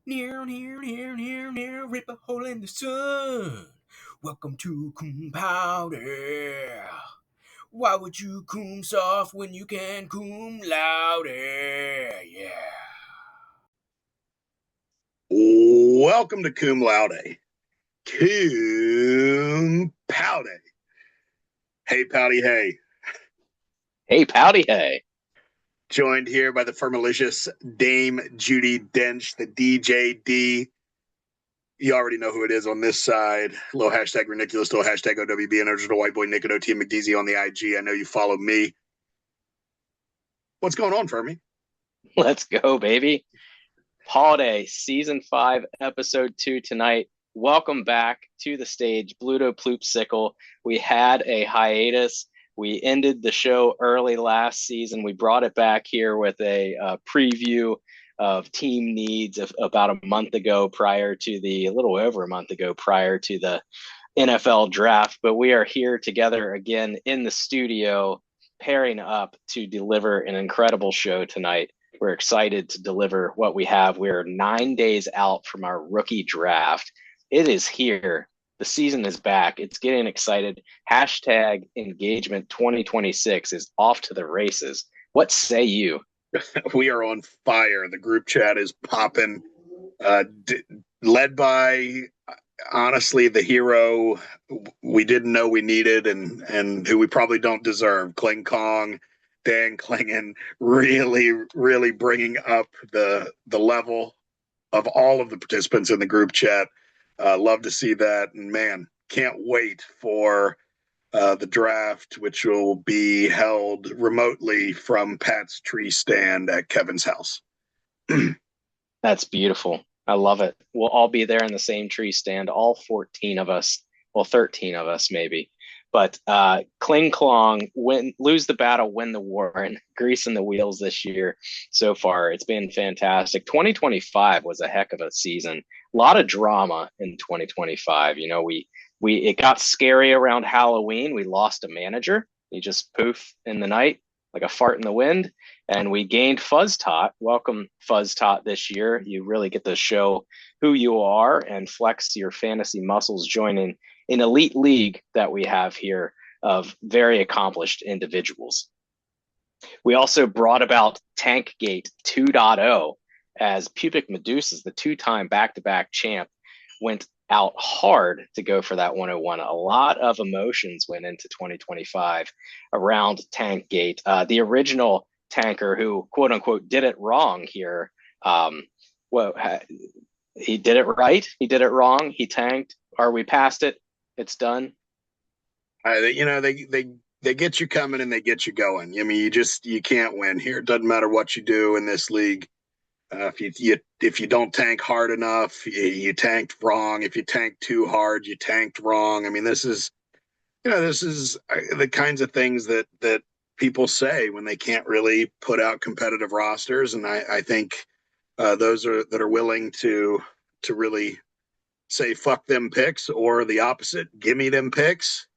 Near, near, near, near, near, rip a hole in the sun. Welcome to Cum Paude. Why would you cum soft when you can cum louder? Yeah. Welcome to Cum Laude. Cum Paude. Hey, Pouty, hey. Hey, Pouty, hey. Joined here by the fermalicious Dame Judy Dench, the DJD. You already know who it is on this side. Little hashtag ridiculous, little hashtag OWB, and original white boy Nick T McDeezy on the IG. I know you follow me. What's going on, Fermi? Let's go, baby. Paude, Season 5, Episode 2 tonight. Welcome back to the stage, Bluto Ploopsicle. We had a hiatus. We ended the show early last season. We brought it back here with a preview of team needs of about a little over a month ago prior to the NFL draft. But we are here together again in the studio, pairing up to deliver an incredible show tonight. We're excited to deliver what we have. We're 9 days out from our rookie draft. It is here. The season is back. It's getting excited. Hashtag engagement 2026 is off to the races. What say you? We are on fire. The group chat is popping. Led by, honestly, the hero we didn't know we needed and who we probably don't deserve, Kling Kong. Dan Klingen really bringing up the level of all of the participants in the group chat. Love to see that. And man, can't wait for the draft, which will be held remotely from Pat's tree stand at Kevin's house. That's beautiful. I love it. We'll all be there in the same tree stand, all 14 of us. Well, 13 of us, maybe. But Kling Klong, lose the battle, win the war, and greasing the wheels this year so far. It's been fantastic. 2025 was a heck of a season. A lot of drama in 2025. You know, it got scary around Halloween. We lost a manager. He just poof in the night like a fart in the wind. And we gained Fuzz Tot. Welcome, Fuzz Tot, this year. You really get to show who you are and flex your fantasy muscles joining an elite league that we have here of very accomplished individuals. We also brought about Tankgate 2.0 as Pubic Medusas, the two-time back-to-back champ, went out hard to go for that 101. A lot of emotions went into 2025 around Tankgate. The original tanker who, quote unquote, did it wrong here. He did it right. He did it wrong. He tanked. Are we past it? It's done. They get you coming and they get you going. I mean, you can't win here. It doesn't matter what you do in this league. If you don't tank hard enough, you tanked wrong. If you tank too hard, you tanked wrong. I mean, this is the kinds of things that people say when they can't really put out competitive rosters. And I think those that are willing to really say fuck them picks, or the opposite, give me them picks,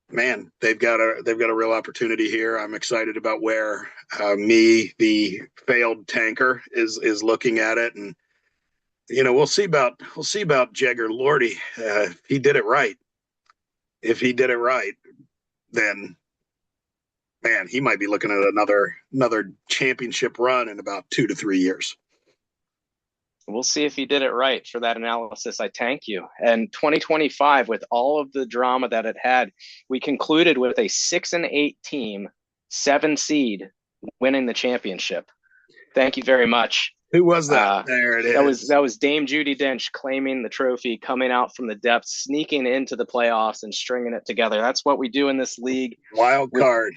man, they've got a real opportunity here. I'm excited about where me, the failed tanker, is looking at it. And we'll see about Jagger Lordy. If he did it right, then man, he might be looking at another championship run in about 2 to 3 years. We'll see if he did it right. For that analysis, I thank you. And 2025, with all of the drama that it had, we concluded with a 6-8 team, 7 seed, winning the championship. Thank you very much. Who was that? There it is. That was Dame Judy Dench claiming the trophy, coming out from the depths, sneaking into the playoffs, and stringing it together. That's what we do in this league. Wild card.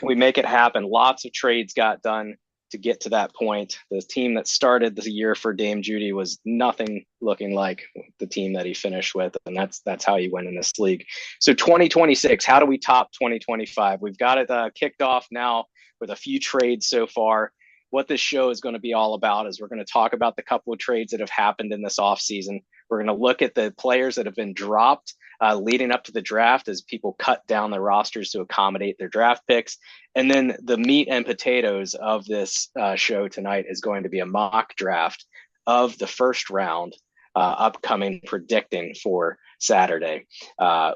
We make it happen. Lots of trades got done to get to that point. The team that started the year for Dame Judy was nothing looking like the team that he finished with, and that's how he went in this league. So 2026, how do we top 2025? We've got it kicked off now with a few trades so far. What this show is going to be all about is we're going to talk about the couple of trades that have happened in this offseason. We're going to look at the players that have been dropped leading up to the draft as people cut down their rosters to accommodate their draft picks. And then the meat and potatoes of this show tonight is going to be a mock draft of the first round upcoming predicting for Saturday.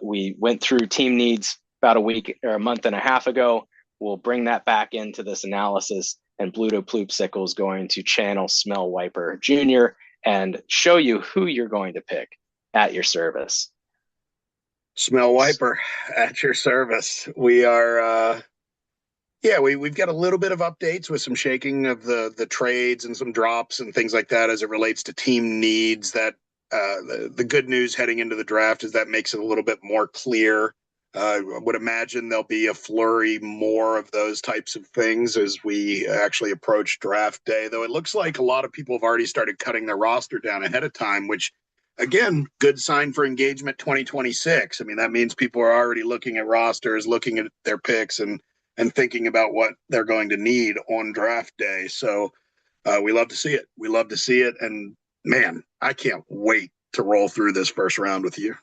We went through team needs about a week or a month and a half ago. We'll bring that back into this analysis, and Bluto Ploopsicle is going to channel Smell Wiper Jr. and show you who you're going to pick at your service. Smell Wiper at your service. We are we've got a little bit of updates with some shaking of the trades and some drops and things like that as it relates to team needs. That the good news heading into the draft is that makes it a little bit more clear. I would imagine there'll be a flurry more of those types of things as we actually approach draft day, though it looks like a lot of people have already started cutting their roster down ahead of time, which, again, good sign for engagement 2026. I mean, that means people are already looking at rosters, looking at their picks, and thinking about what they're going to need on draft day. So we love to see it. We love to see it. And, man, I can't wait to roll through this first round with you.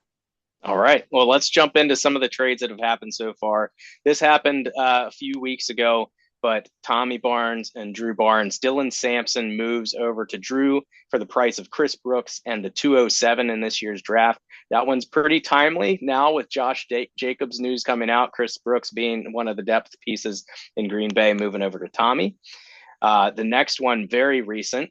All right. Well, let's jump into some of the trades that have happened so far. This happened a few weeks ago, but Tommy Barnes and Drew Barnes, Dylan Sampson moves over to Drew for the price of Chris Brooks and the 207 in this year's draft. That one's pretty timely now with Josh Jacobs news coming out, Chris Brooks being one of the depth pieces in Green Bay, moving over to Tommy. The next one, very recent,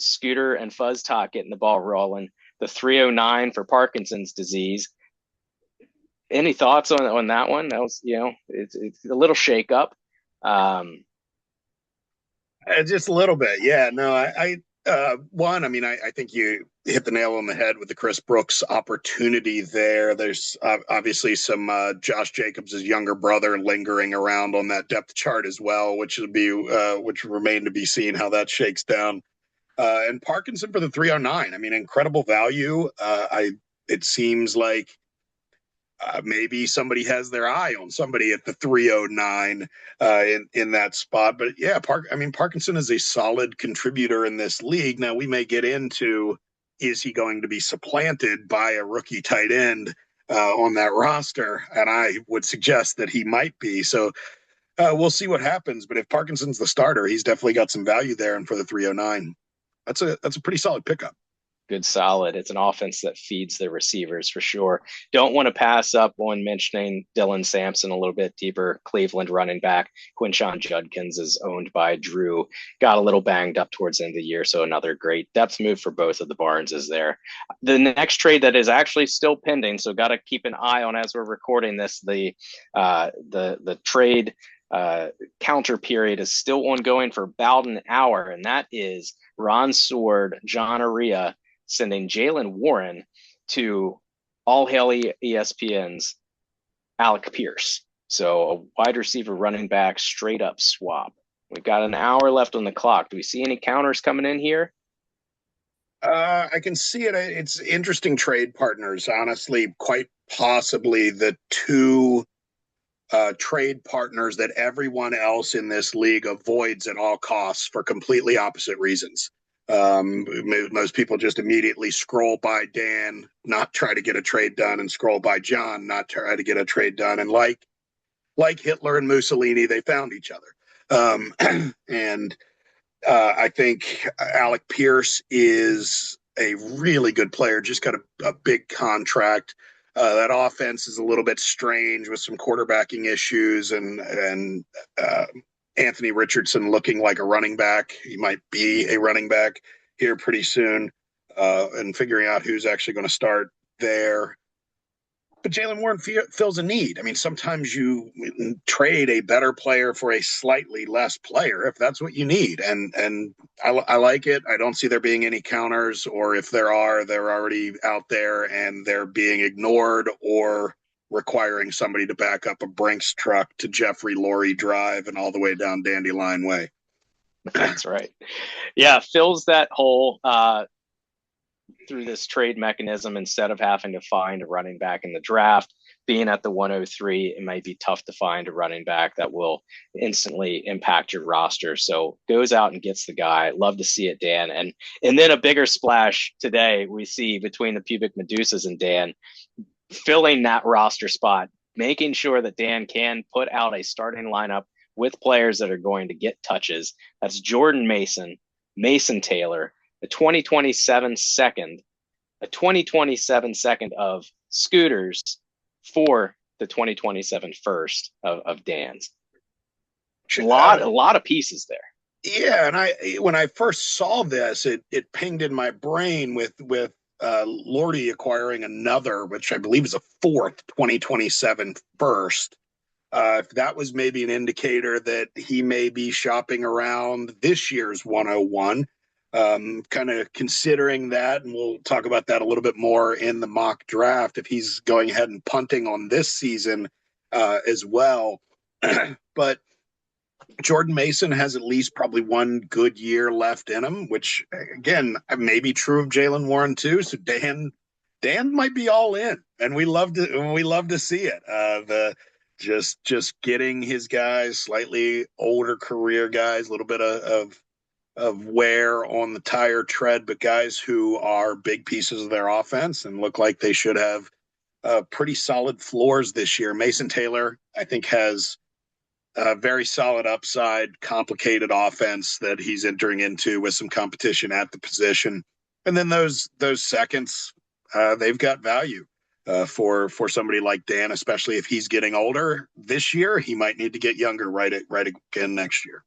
Scooter and Fuzz Talk getting the ball rolling. The 309 for Parkinson's disease. Any thoughts on that one? That was, it's a little shake up. Just a little bit. Yeah, no, I think you hit the nail on the head with the Chris Brooks opportunity there. There's obviously some Josh Jacobs' younger brother lingering around on that depth chart as well, which will remain to be seen how that shakes down. And Parkinson for the 309. I mean, incredible value. It seems like maybe somebody has their eye on somebody at the 309 in that spot. But yeah, Parkinson is a solid contributor in this league. Now we may get into, is he going to be supplanted by a rookie tight end on that roster? And I would suggest that he might be. So we'll see what happens. But if Parkinson's the starter, he's definitely got some value there. And for the 309, that's a pretty solid pickup. Good, solid. It's an offense that feeds the receivers for sure. Don't want to pass up on mentioning Dylan Sampson a little bit deeper. Cleveland running back Quinshon Judkins is owned by Drew. Got a little banged up towards the end of the year, so another great depth move for both of the Barneses there. The next trade that is actually still pending, so got to keep an eye on as we're recording this. The trade counter period is still ongoing for about an hour, and that is Ron Sword, John Aria sending Jalen Warren to All Hail ESPN's Alec Pierce. So a wide receiver running back straight up swap. We've got an hour left on the clock. Do we see any counters coming in here? I can see it. It's interesting trade partners, honestly, quite possibly the two trade partners that everyone else in this league avoids at all costs for completely opposite reasons. Most people just immediately scroll by Dan, not try to get a trade done, and scroll by John, not try to get a trade done. And like Hitler and Mussolini, they found each other. And I think Alec Pierce is a really good player, just got a big contract. That offense is a little bit strange with some quarterbacking issues and Anthony Richardson looking like a running back. He might be a running back here pretty soon, and figuring out who's actually going to start there. But Jalen Warren fills a need. I mean, sometimes you trade a better player for a slightly less player if that's what you need. And I like it. I don't see there being any counters, or if there are, they're already out there and they're being ignored or requiring somebody to back up a Brinks truck to Jeffrey Lurie Drive and all the way down Dandelion Way. That's right. Yeah, fills that hole through this trade mechanism instead of having to find a running back in the draft. Being at the 103, it might be tough to find a running back that will instantly impact your roster. So goes out and gets the guy. Love to see it, Dan. And then a bigger splash today we see between the pubic medusas and Dan, filling that roster spot, making sure that Dan can put out a starting lineup with players that are going to get touches. That's Jordan Mason, Mason Taylor, a 2027 second, a 2027 second of Scooters for the 2027 first of Dan's. A lot of pieces there. Yeah, and when I first saw this, it pinged in my brain with Lordy acquiring another, which I believe is a fourth 2027 first. If that was maybe an indicator that he may be shopping around this year's 101, kind of considering that, and we'll talk about that a little bit more in the mock draft, if he's going ahead and punting on this season as well. But Jordan Mason has at least probably one good year left in him, which again may be true of Jaylen Warren too. So Dan might be all in, and we love to see it. The just getting his guys, slightly older career guys, a little bit of wear on the tire tread, but guys who are big pieces of their offense and look like they should have pretty solid floors this year. Mason Taylor, I think, has a very solid upside, complicated offense that he's entering into with some competition at the position. And then those seconds, they've got value for somebody like Dan, especially if he's getting older this year. He might need to get younger right again next year.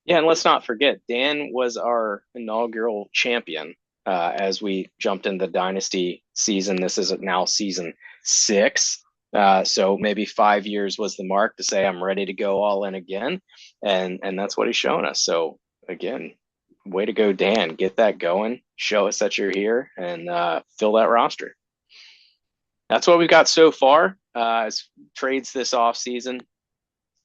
Yeah, and let's not forget, Dan was our inaugural champion as we jumped into the Dynasty season. This is now season 6. So maybe 5 years was the mark to say I'm ready to go all in again, and that's what he's shown us. So again, way to go, Dan! Get that going. Show us that you're here and fill that roster. That's what we've got so far as trades this offseason.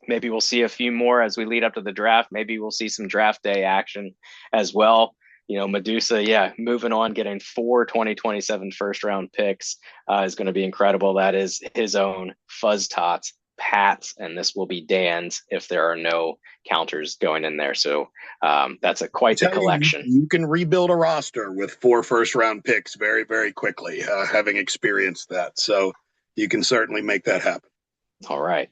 Maybe we'll see a few more as we lead up to the draft. Maybe we'll see some draft day action as well. Medusa, moving on, getting 4 2027 first round picks is going to be incredible. That is his own Fuzz Tots, Pats, and this will be Dan's if there are no counters going in there. So that's quite the collection. You can rebuild a roster with 4 first round picks very, very quickly, having experienced that. So you can certainly make that happen. All right.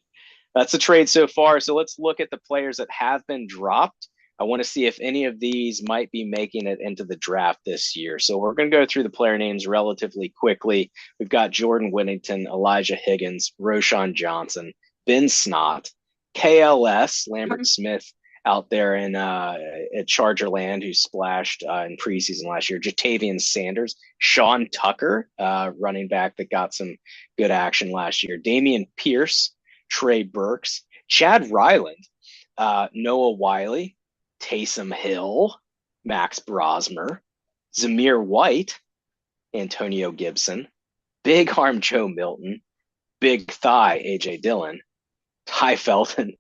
That's the trade so far. So let's look at the players that have been dropped. I want to see if any of these might be making it into the draft this year. So we're going to go through the player names relatively quickly. We've got Jordan Whittington, Elijah Higgins, Roshan Johnson, Ben Snott, KLS, Lambert Smith out there in at Charger Land, who splashed in preseason last year, Jatavian Sanders, Sean Tucker, running back that got some good action last year, Damian Pierce, Trey Burks, Chad Ryland, Noah Wiley, Taysom Hill, Max Brosmer, Zamir White, Antonio Gibson, Big Arm Joe Milton, Big Thigh AJ Dillon, Ty Felton,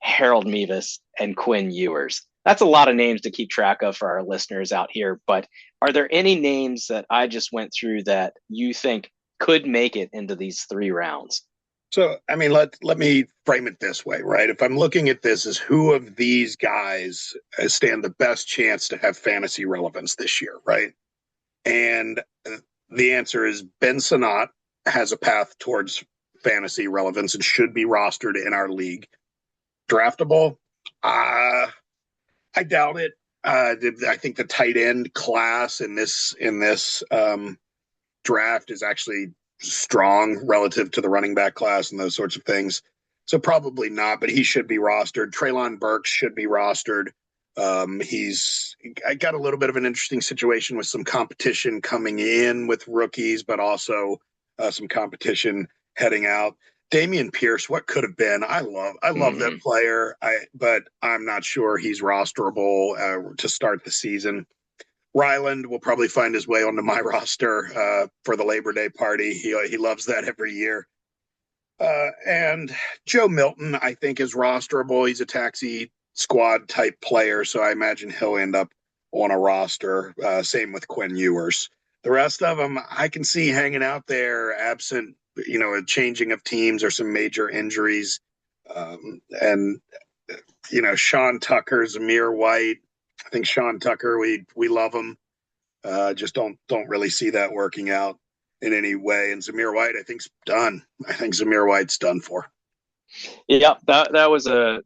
Harold Mevis, and Quinn Ewers. That's a lot of names to keep track of for our listeners out here, but are there any names that I just went through that you think could make it into these 3 rounds? So, I mean, let me frame it this way, right? If I'm looking at this as who of these guys stand the best chance to have fantasy relevance this year, right? And the answer is Ben Sinnott has a path towards fantasy relevance and should be rostered in our league. Draftable? I doubt it. I think the tight end class in this draft is actually strong relative to the running back class and those sorts of things. So probably not, but he should be rostered. Treylon Burks should be rostered. I got a little bit of an interesting situation with some competition coming in with rookies, but also some competition heading out. Damian Pierce, what could have been? I love that player. But I'm not sure he's rosterable to start the season. Ryland will probably find his way onto my roster for the Labor Day party. He loves that every year. And Joe Milton, I think, is rosterable. He's a taxi squad type player, so I imagine he'll end up on a roster. Same with Quinn Ewers. The rest of them, I can see hanging out there, absent, a changing of teams or some major injuries. And Sean Tucker, Zamir White. I think Sean Tucker, we love him. Just don't really see that working out in any way. And Zamir White, I think's done. I think Zamir White's done for. Yeah, that was a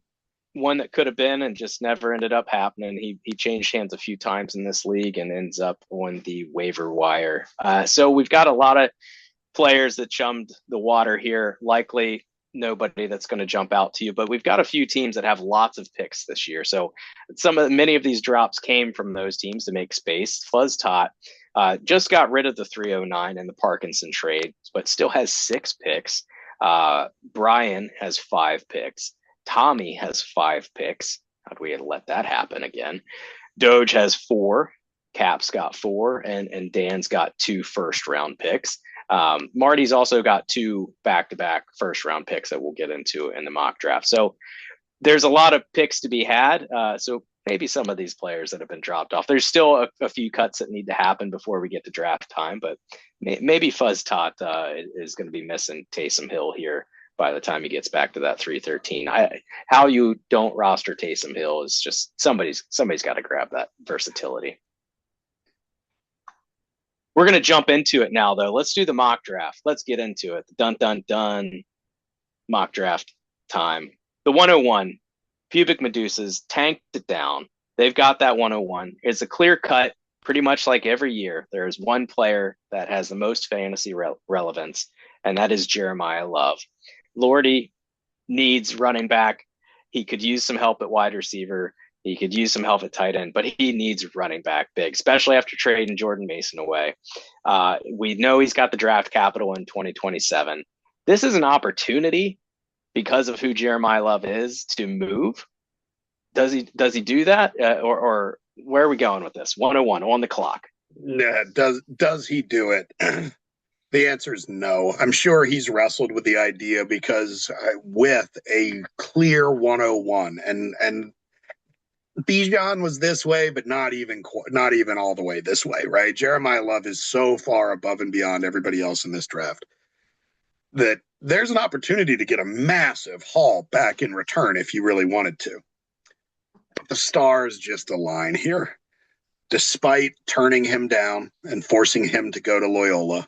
one that could have been and just never ended up happening. He changed hands a few times in this league and ends up on the waiver wire. So we've got a lot of players that chummed the water here. Likely nobody that's going to jump out to you, but we've got a few teams that have lots of picks this year. So many of these drops came from those teams to make space. Fuzz Tot just got rid of the 309 in the Parkinson trade, but still has 6 picks. Brian has 5 picks. Tommy has 5 picks. How'd we let that happen again? Doge has 4. Cap's got 4, and Dan's got 2 first-round picks. Marty's also got 2 back-to-back first-round picks that we'll get into in the mock draft. So there's a lot of picks to be had. So maybe some of these players that have been dropped off. There's still a few cuts that need to happen before we get to draft time, but maybe Fuzz Tot is going to be missing Taysom Hill here by the time he gets back to that 313. How you don't roster Taysom Hill is just somebody's got to grab that versatility. We're going to jump into it now, though. Let's do the mock draft. Let's get into it. Dun, dun, dun. Mock draft time. The 101, Pubic Medusas tanked it down. They've got that 101. It's a clear cut, pretty much like every year. There's one player that has the most fantasy relevance, and that is Jeremiah Love. Lordy needs running back. He could use some help at wide receiver. He could use some help at tight end, but he needs running back big, especially after trading Jordan Mason away. We know he's got the draft capital in 2027. This is an opportunity because of who Jeremiah Love is to move. Does he do that? Or where are we going with this? 101 on the clock. Yeah, does he do it? The answer is no. I'm sure he's wrestled with the idea because with a clear 101 and Bijan was this way, but not even all the way this way, right? Jeremiah Love is so far above and beyond everybody else in this draft that there's an opportunity to get a massive haul back in return if you really wanted to. The stars just align here. Despite turning him down and forcing him to go to Loyola,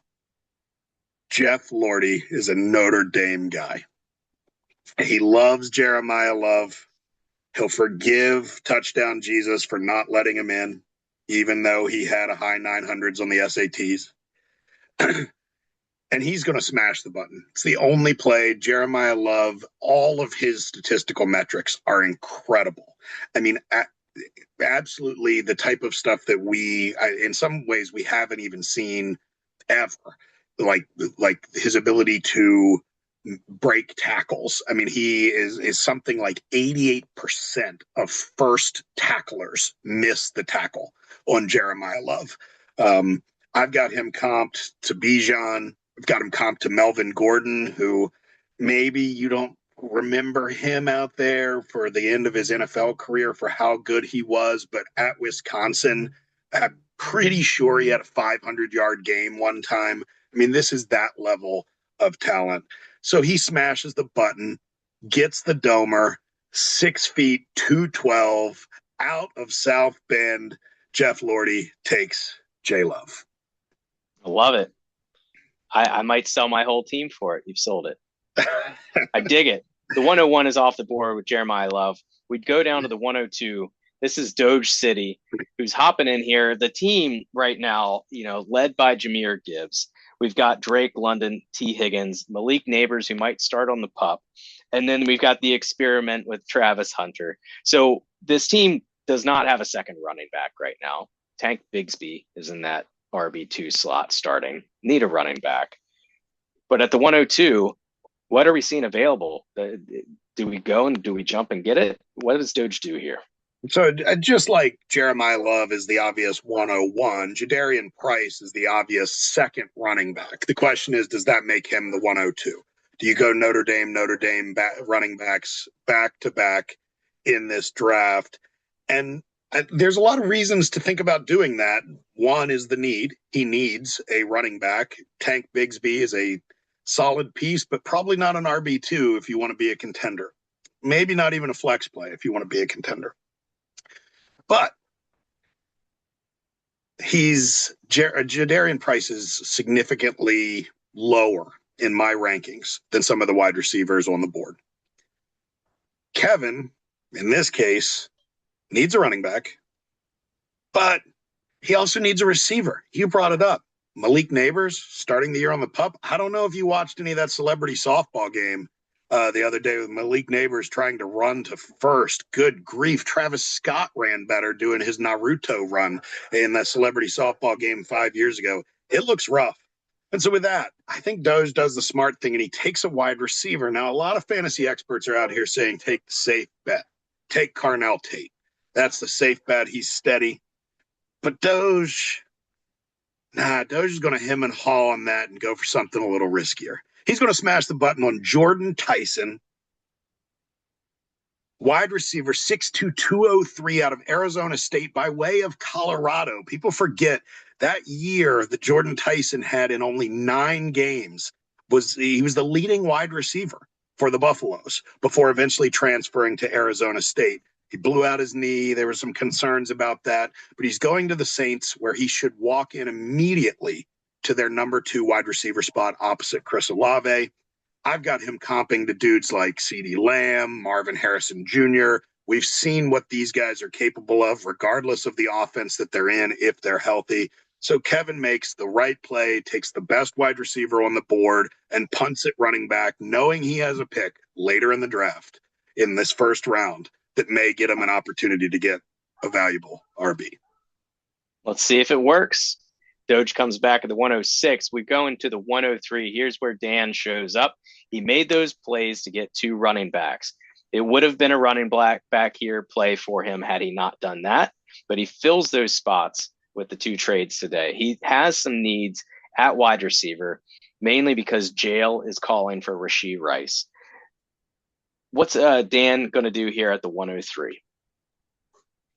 Jeff Lordy is a Notre Dame guy. He loves Jeremiah Love. He'll forgive Touchdown Jesus for not letting him in, even though he had a high 900s on the SATs. And he's going to smash the button. It's the only play. Jeremiah Love, all of his statistical metrics are incredible. I mean, absolutely the type of stuff that in some ways, we haven't even seen ever. Like his ability to break tackles. I mean, he is something like 88% of first tacklers miss the tackle on Jeremiah Love. I've got him comped to Bijan. I've got him comped to Melvin Gordon, who maybe you don't remember him out there for the end of his NFL career for how good he was, but at Wisconsin, I'm pretty sure he had a 500-yard game one time. I mean, this is that level of talent. So he smashes the button, gets the domer, 6 feet, 212, out of South Bend. Jeff Lordy takes J Love. I love it. I might sell my whole team for it. You've sold it. I dig it. The 101 is off the board with Jeremiah Love. We'd go down to the 102. This is Doge City, who's hopping in here. The team right now, led by Jahmyr Gibbs. We've got Drake London, T. Higgins, Malik Neighbors, who might start on the pup. And then we've got the experiment with Travis Hunter. So this team does not have a second running back right now. Tank Bigsby is in that RB2 slot starting. Need a running back. But at the 102, what are we seeing available? Do we go and do we jump and get it? What does Doge do here? So just like Jeremiah Love is the obvious 101, Jadarian Price is the obvious second running back. The question is, does that make him the 102? Do you go Notre Dame running backs back to back in this draft? And there's a lot of reasons to think about doing that. One is the need. He needs a running back. Tank Bigsby is a solid piece, but probably not an RB2 if you want to be a contender. Maybe not even a flex play if you want to be a contender. But Jadarian Price is significantly lower in my rankings than some of the wide receivers on the board. Kevin in this case, needs a running back, but he also needs a receiver. You brought it up. Malik Neighbors starting the year on the pup. I don't know if you watched any of that celebrity softball game the other day with Malik Neighbors trying to run to first. Good grief. Travis Scott ran better doing his Naruto run in that celebrity softball game 5 years ago. It looks rough. And so with that, I think Doge does the smart thing and he takes a wide receiver. Now, a lot of fantasy experts are out here saying take the safe bet. Take Carnell Tate. That's the safe bet. He's steady. But Doge is going to hem and haw on that and go for something a little riskier. He's going to smash the button on Jordan Tyson, wide receiver, 6'2", 203 out of Arizona State by way of Colorado. People forget that year that Jordan Tyson had in only 9 games he was the leading wide receiver for the Buffaloes before eventually transferring to Arizona State. He blew out his knee. There were some concerns about that, but he's going to the Saints where he should walk in immediately to their number 2 wide receiver spot opposite Chris Olave. I've got him comping to dudes like CeeDee Lamb, Marvin Harrison Jr. We've seen what these guys are capable of, regardless of the offense that they're in, if they're healthy. So Kevin makes the right play, takes the best wide receiver on the board, and punts it running back, knowing he has a pick later in the draft in this first round that may get him an opportunity to get a valuable RB. Let's see if it works. Doge comes back at the 106. We go into the 103. Here's where Dan shows up. He made those plays to get 2 running backs. It would have been a running back here play for him had he not done that, but he fills those spots with the 2 trades today. He has some needs at wide receiver, mainly because Jail is calling for Rashee Rice. What's Dan going to do here at the 103?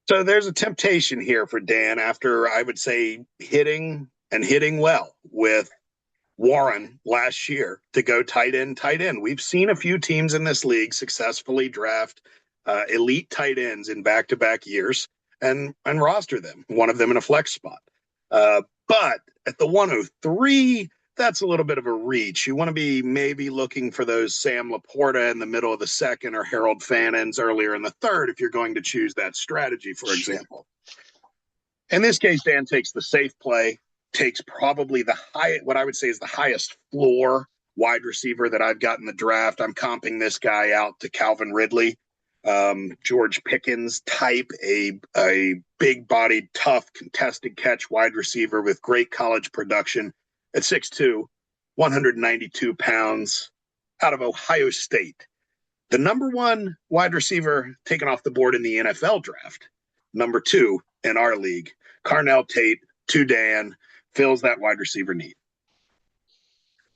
So there's a temptation here for Dan after, I would say, hitting well with Warren last year to go tight end. We've seen a few teams in this league successfully draft elite tight ends in back-to-back years and roster them, one of them in a flex spot. But at the 103, that's a little bit of a reach. You want to be maybe looking for those Sam Laporta in the middle of the second or Harold Fannons earlier in the third if you're going to choose that strategy, for example. In this case, Dan takes the safe play, takes probably what I would say is the highest floor wide receiver that I've got in the draft. I'm comping this guy out to Calvin Ridley, George Pickens type, a big-bodied, tough, contested catch wide receiver with great college production at 6'2", 192 pounds, out of Ohio State. The number 1 wide receiver taken off the board in the NFL draft, number 2 in our league. Carnell Tate to Dan fills that wide receiver need.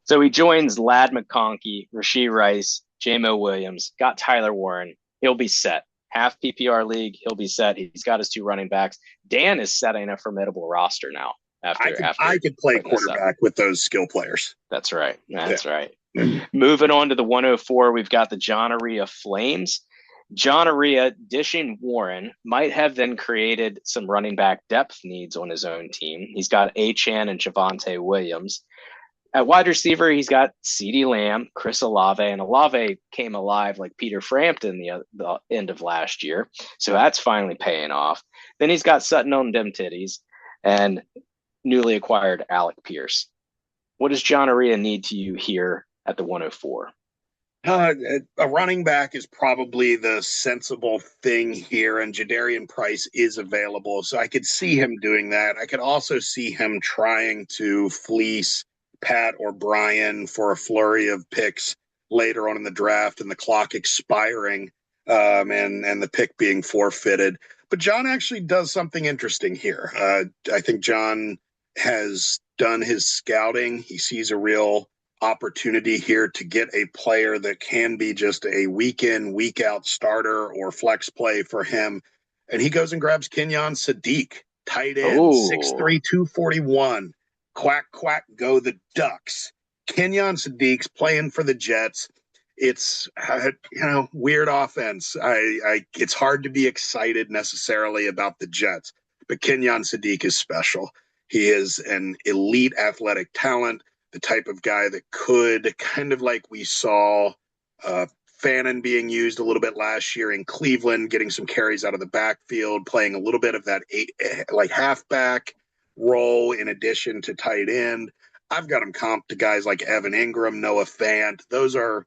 So he joins Ladd McConkey, Rashee Rice, J-Mo Williams, got Tyler Warren. He'll be set. Half PPR league, he'll be set. He's got his 2 running backs. Dan is setting a formidable roster now. I could play quarterback with those skill players. That's right. Right. Moving on to the 104, we've got the John Aria Flames. John Aria dishing Warren might have then created some running back depth needs on his own team. He's got Achane and Javonte Williams. At wide receiver, he's got CeeDee Lamb, Chris Olave, and Olave came alive like Peter Frampton the end of last year. So that's finally paying off. Then he's got Sutton on them titties and newly acquired Alec Pierce. What does John Aria need to you here at the 104? A running back is probably the sensible thing here, and Jadarian Price is available, so I could see him doing that. I could also see him trying to fleece Pat or Brian for a flurry of picks later on in the draft and the clock expiring and the pick being forfeited. But John actually does something interesting here. I think John has done his scouting. He sees a real opportunity here to get a player that can be just a week in, week out starter or flex play for him. And he goes and grabs Kenyon Sadiq, tight end, 6'3", 241. Quack, quack, go the Ducks. Kenyon Sadiq's playing for the Jets. It's, weird offense. It's hard to be excited necessarily about the Jets, but Kenyon Sadiq is special. He is an elite athletic talent, the type of guy that could, kind of like we saw Fannin being used a little bit last year in Cleveland, getting some carries out of the backfield, playing a little bit of that halfback role in addition to tight end. I've got him comped to guys like Evan Ingram, Noah Fant. Those are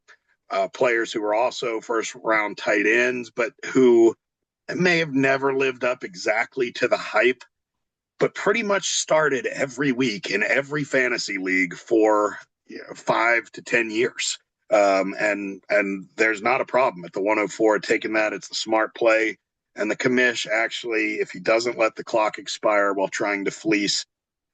players who are also first round tight ends, but who may have never lived up exactly to the hype, but pretty much started every week in every fantasy league for 5 to 10 years. And there's not a problem at the 104 taking that. It's the smart play. And the commish actually, if he doesn't let the clock expire while trying to fleece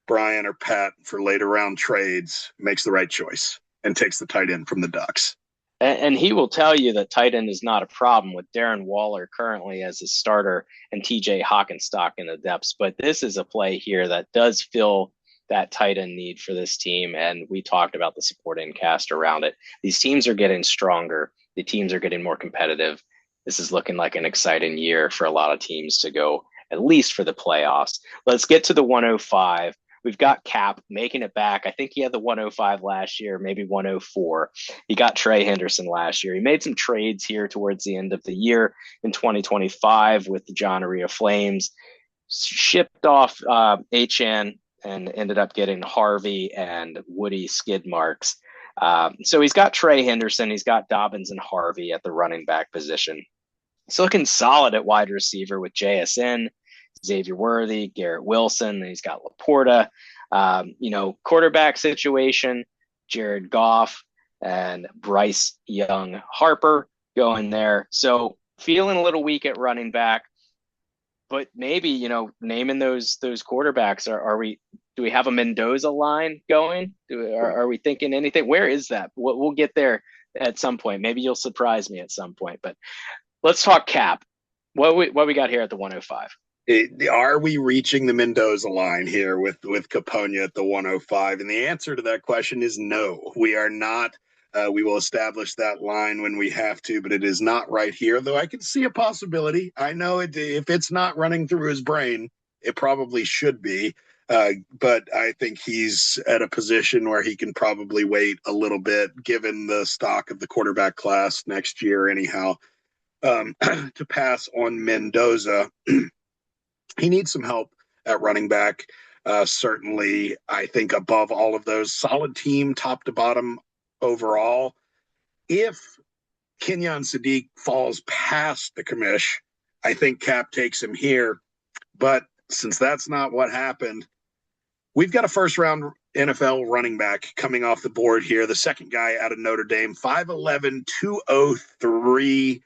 Brian or Pat for later round trades, makes the right choice and takes the tight end from the Ducks. And he will tell you that tight end is not a problem with Darren Waller currently as his starter and TJ Hockenstock in the depths. But this is a play here that does fill that tight end need for this team. And we talked about the supporting cast around it. These teams are getting stronger. The teams are getting more competitive. This is looking like an exciting year for a lot of teams to go, at least for the playoffs. Let's get to the 105. We've got Cap making it back. I think he had the 105 last year, maybe 104. He got Trey Henderson last year. He made some trades here towards the end of the year in 2025 with the John Aria Flames. Shipped off HN and ended up getting Harvey and Woody skid marks. So he's got Trey Henderson. He's got Dobbins and Harvey at the running back position. He's looking solid at wide receiver with JSN, Xavier Worthy, Garrett Wilson. He's got Laporta. Quarterback situation, Jared Goff and Bryce Young Harper going there. So feeling a little weak at running back, but maybe, naming those quarterbacks, do we have a Mendoza line going? Are we thinking anything? Where is that? We'll get there at some point. Maybe you'll surprise me at some point, but let's talk Cap. What we got here at the 105? Are we reaching the Mendoza line here with Capona at the 105? And the answer to that question is no. We are not. We will establish that line when we have to, but it is not right here, though I can see a possibility. I know if it's not running through his brain, it probably should be. But I think he's at a position where he can probably wait a little bit, given the stock of the quarterback class next year anyhow, to pass on Mendoza. He needs some help at running back. Certainly, I think above all of those, solid team, top to bottom overall. If Kenyon Sadiq falls past the commish, I think Cap takes him here. But since that's not what happened, we've got a first-round NFL running back coming off the board here. The second guy out of Notre Dame, 5'11", 203,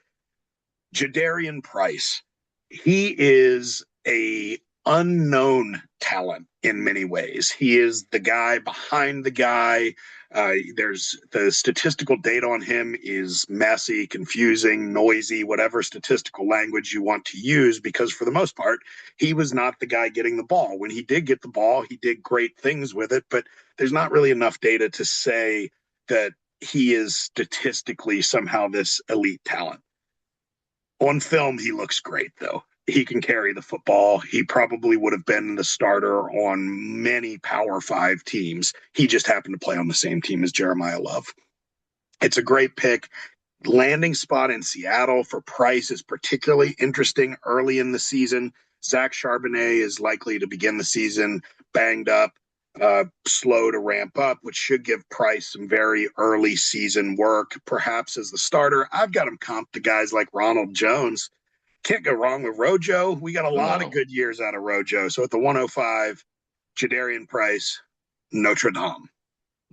Jadarian Price. He is a unknown talent in many ways. He is the guy behind the guy. There's the statistical data on him is messy, confusing, noisy, whatever statistical language you want to use, because for the most part, he was not the guy getting the ball. When he did get the ball, he did great things with it, but there's not really enough data to say that he is statistically somehow this elite talent. On film, he looks great, though. He can carry the football. He probably would have been the starter on many Power 5 teams. He just happened to play on the same team as Jeremiah Love. It's a great pick. Landing spot in Seattle for Price is particularly interesting early in the season. Zach Charbonnet is likely to begin the season banged up, slow to ramp up, which should give Price some very early season work, perhaps as the starter. I've got him comped to guys like Ronald Jones. Can't go wrong with Rojo. We got a lot of good years out of Rojo. So at the 105, Jadarian Price, Notre Dame.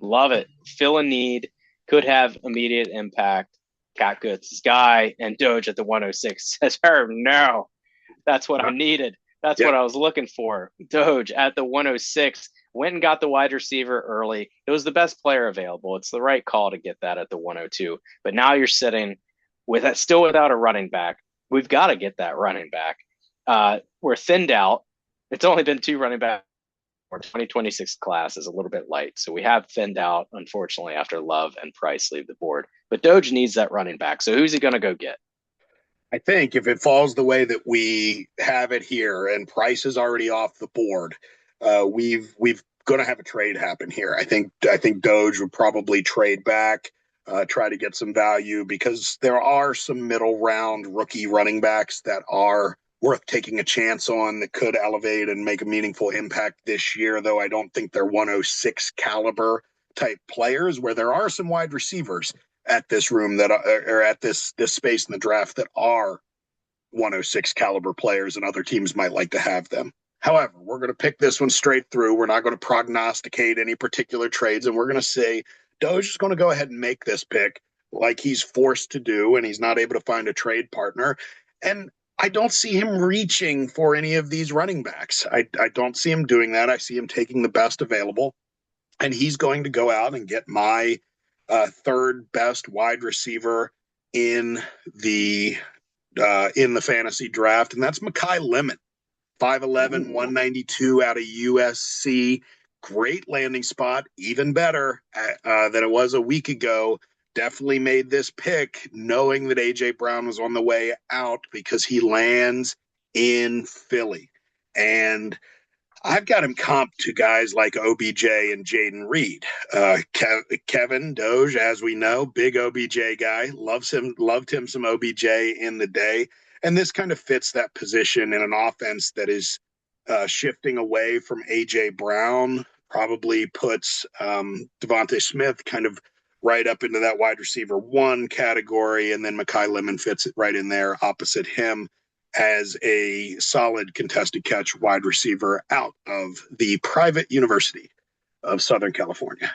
Love it. Fill a need. Could have immediate impact. Catgood's guy, and Doge at the 106 says, no, that's what I needed. That's what I was looking for. Doge at the 106 went and got the wide receiver early. It was the best player available. It's the right call to get that at the 102. But now you're sitting with that, still without a running back. We've got to get that running back. We're thinned out. It's only been 2 running backs. Our 2026 class is a little bit light. So we have thinned out, unfortunately, after Love and Price leave the board. But Doge needs that running back. So who's he going to go get? I think if it falls the way that we have it here and Price is already off the board, we've going to have a trade happen here. I think Doge would probably trade back. try to get some value, because there are some middle round rookie running backs that are worth taking a chance on, that could elevate and make a meaningful impact this year, though I don't think they're 106 caliber type players, where there are some wide receivers at this room that are at this space in the draft that are 106 caliber players, and other teams might like to have them. However, we're going to pick this one straight through. We're not going to prognosticate any particular trades, and we're going to say Doge is going to go ahead and make this pick like he's forced to do, and he's not able to find a trade partner. And I don't see him reaching for any of these running backs. I don't see him doing that. I see him taking the best available, and he's going to go out and get my third best wide receiver in the fantasy draft, and that's Makai Lemon. 5'11", 192 out of USC. Great landing spot, even better than it was a week ago. Definitely made this pick knowing that A.J. Brown was on the way out, because he lands in Philly. And I've got him comped to guys like OBJ and Jaden Reed. Kevin Doge, as we know, big OBJ guy, loved him some OBJ in the day. And this kind of fits that position in an offense that is shifting away from A.J. Brown, probably puts Devontae Smith kind of right up into that wide receiver one category, and then Makai Lemon fits it right in there opposite him as a solid contested catch wide receiver out of the private University of Southern California.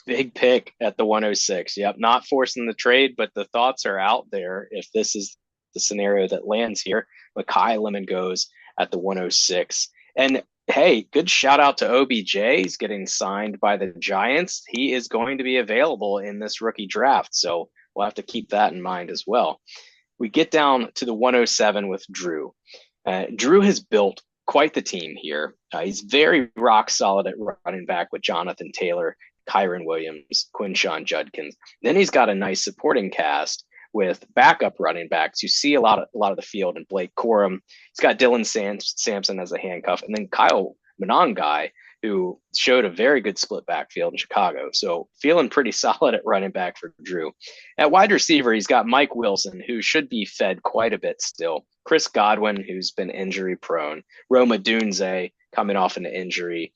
Big pick at the 106. Yep, not forcing the trade, but the thoughts are out there. If this is the scenario that lands here, Makai Lemon goes at the 106. And hey, good shout out to OBJ. He's getting signed by the Giants. He is going to be available in this rookie draft, so we'll have to keep that in mind as well. We get down to the 107 with Drew. Drew has built quite the team here. He's very rock solid at running back with Jonathan Taylor, Kyron Williams, Quinshawn Judkins. Then he's got a nice supporting cast with backup running backs. You see a lot of the field in Blake Corum. He's got Dylan Sampson as a handcuff, and then Kyle Monangai, who showed a very good split backfield in Chicago. So feeling pretty solid at running back for Drew. At wide receiver, he's got Mike Wilson, who should be fed quite a bit still. Chris Godwin, who's been injury prone. Roma Dunze coming off an injury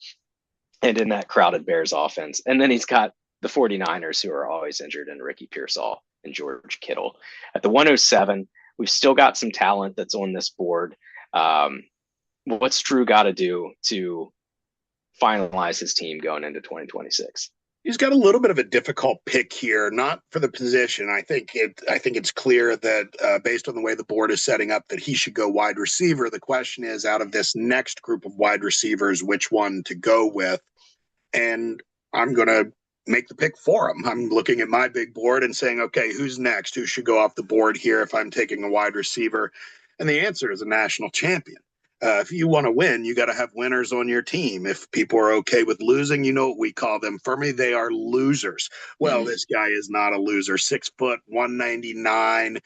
and in that crowded Bears offense. And then he's got the 49ers, who are always injured, and Ricky Pearsall and George Kittle. At the 107, we've still got some talent that's on this board. What's Drew got to do to finalize his team going into 2026? He's got a little bit of a difficult pick here, not for the position. I think it's clear that based on the way the board is setting up, that he should go wide receiver. The question is, out of this next group of wide receivers, which one to go with? And I'm going to make the pick for him. I'm looking at my big board and saying, okay, who's next? Who should go off the board here if I'm taking a wide receiver? And the answer is a national champion. If you want to win, you got to have winners on your team. If people are okay with losing, you know what we call them. For me, they are losers. Well, This guy is not a loser. 6 foot, 199,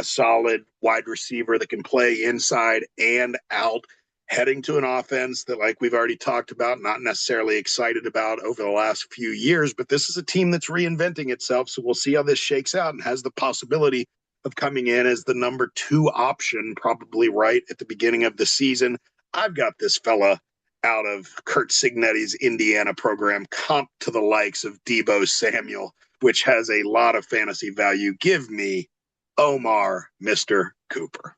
solid wide receiver that can play inside and out, heading to an offense that, like we've already talked about, not necessarily excited about over the last few years, but this is a team that's reinventing itself. So we'll see how this shakes out, and has the possibility of coming in as the number 2 option, probably right at the beginning of the season. I've got this fella out of Kurt Signetti's Indiana program, comped to the likes of Deebo Samuel, which has a lot of fantasy value. Give me Omar, Mr. Cooper.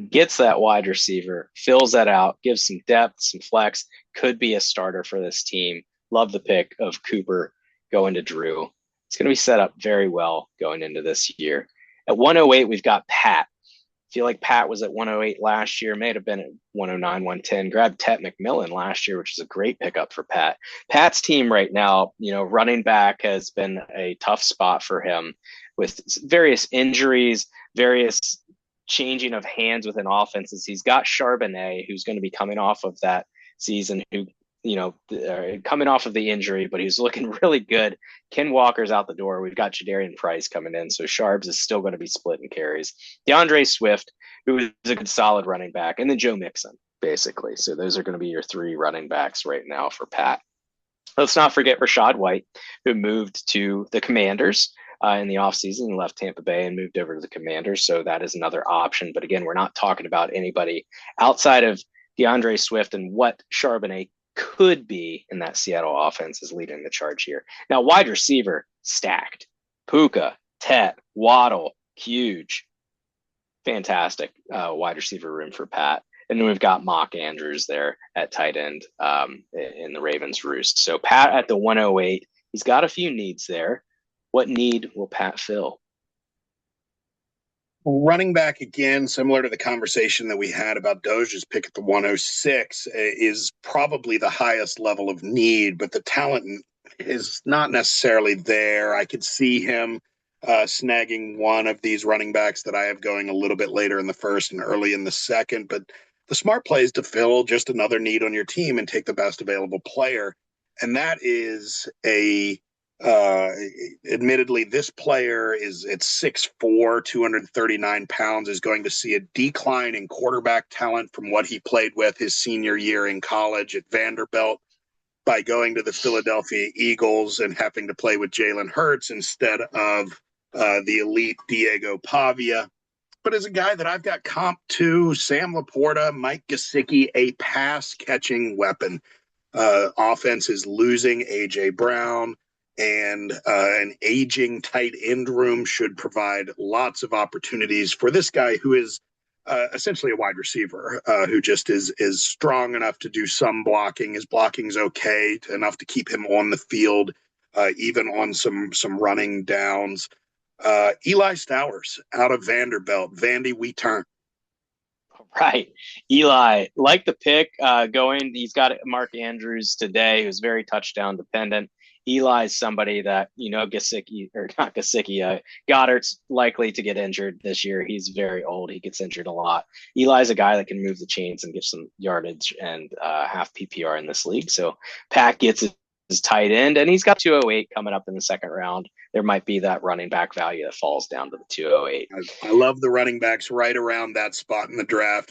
Gets that wide receiver, fills that out, gives some depth, some flex, could be a starter for this team. Love the pick of Cooper going to Drew. It's going to be set up very well going into this year. At 108, we've got Pat. I feel like Pat was at 108 last year, may have been at 109, 110. Grabbed Tet McMillan last year, which is a great pickup for Pat. Pat's team right now, running back has been a tough spot for him with various injuries, various changing of hands within offenses. He's got Charbonnet, who's going to be coming off of that season, who coming off of the injury, but he's looking really good. Ken Walker's out the door. We've got Jadarian Price coming in, so Sharps is still going to be splitting carries. DeAndre Swift, who is a good solid running back, and then Joe Mixon, basically. So those are going to be your 3 running backs right now for Pat. Let's not forget Rashad White, who moved to the Commanders in the offseason, left Tampa Bay and moved over to the Commanders. So that is another option. But again, we're not talking about anybody outside of DeAndre Swift and what Charbonnet could be in that Seattle offense is leading the charge here. Now, wide receiver stacked. Puka, Tet, Waddle, huge, fantastic wide receiver room for Pat. And then we've got Mock Andrews there at tight end in the Ravens roost. So Pat at the 108, he's got a few needs there. What need will Pat fill? Running back again, similar to the conversation that we had about Doge's pick at the 106, is probably the highest level of need, but the talent is not necessarily there. I could see him snagging one of these running backs that I have going a little bit later in the first and early in the second, but the smart play is to fill just another need on your team and take the best available player. And that is uh, admittedly, this player is at 6'4", 239 pounds, is going to see a decline in quarterback talent from what he played with his senior year in college at Vanderbilt by going to the Philadelphia Eagles and having to play with Jalen Hurts instead of the elite Diego Pavia. But as a guy that I've got comp to, Sam Laporta, Mike Gesicki, a pass-catching weapon. Offense is losing A.J. Brown, and an aging tight end room should provide lots of opportunities for this guy who is essentially a wide receiver who just is strong enough to do some blocking. His blocking's okay enough to keep him on the field, even on some running downs. Eli Stowers out of Vanderbilt. Vandy, we turn. Right. Eli, like the pick going, he's got Mark Andrews today, who's very touchdown dependent. Eli's somebody that, Gesicki, or not Gesicki, Goddard's likely to get injured this year. He's very old. He gets injured a lot. Eli's a guy that can move the chains and get some yardage and half PPR in this league. So Pat gets his tight end, and he's got 208 coming up in the second round. There might be that running back value that falls down to the 208. I love the running backs right around that spot in the draft.